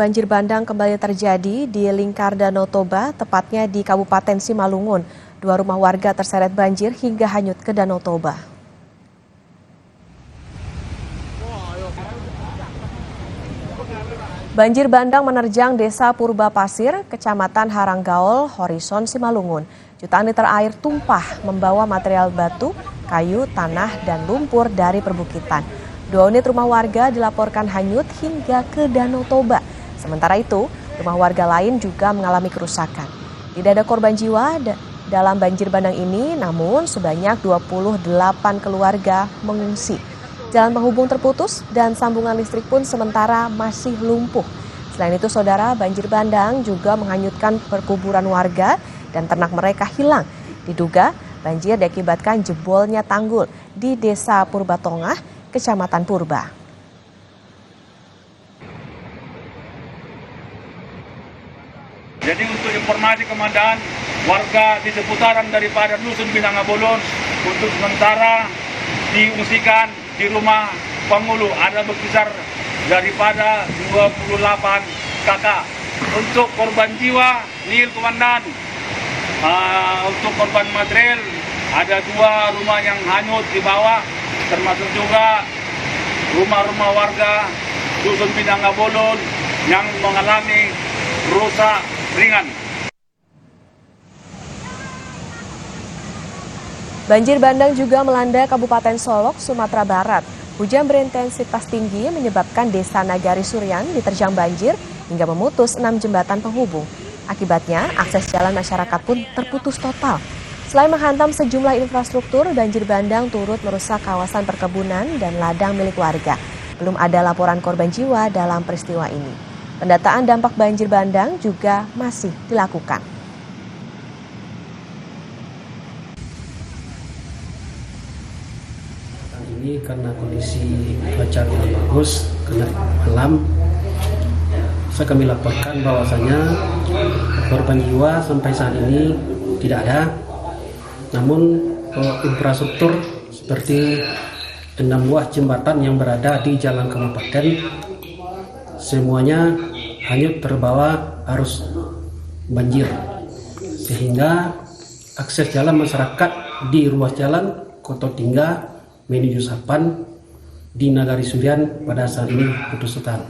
banjir bandang kembali terjadi di Lingkar Danau Toba, tepatnya di Kabupaten Simalungun. 2 rumah warga terseret banjir hingga hanyut ke Danau Toba. Banjir bandang menerjang Desa Purba Pasir, Kecamatan Haranggaol, Horison, Simalungun. Jutaan liter air tumpah membawa material batu, kayu, tanah, dan lumpur dari perbukitan. 2 unit rumah warga dilaporkan hanyut hingga ke Danau Toba. Sementara itu, rumah warga lain juga mengalami kerusakan. Tidak ada korban jiwa dalam banjir bandang ini, namun sebanyak 28 keluarga mengungsi. Jalan penghubung terputus dan sambungan listrik pun sementara masih lumpuh. Selain itu, saudara, banjir bandang juga menghanyutkan perkuburan warga dan ternak mereka hilang. Diduga banjir diakibatkan jebolnya tanggul di Desa Purba Tongah, Kecamatan Purba. Jadi untuk informasi keadaan warga di seputaran daripada Dusun Binangabolon untuk sementara diungsikan di rumah penghulu ada berkisar daripada 28 kakak. Untuk korban jiwa, nil komandan. Untuk korban material ada 2 rumah yang hanyut di bawah, termasuk juga rumah-rumah warga Dusun Binangabolon yang mengalami rusak ringan. Banjir bandang juga melanda Kabupaten Solok, Sumatera Barat. Hujan berintensitas tinggi menyebabkan Desa Nagari Suryan diterjang banjir hingga memutus 6 jembatan penghubung. Akibatnya, akses jalan masyarakat pun terputus total. Selain menghantam sejumlah infrastruktur, banjir bandang turut merusak kawasan perkebunan dan ladang milik warga. Belum ada laporan korban jiwa dalam peristiwa ini. Pendataan dampak banjir bandang juga masih dilakukan. Ini karena kondisi cuaca kurang bagus, karena malam, kami laporkan bahwasanya korban jiwa sampai saat ini tidak ada. Namun infrastruktur seperti 6 buah jembatan yang berada di jalan kabupaten semuanya hanyut terbawa arus banjir, sehingga akses jalan masyarakat di ruas jalan Kototingga menuju Sapan di Nagari Suryan pada saat ini putus total.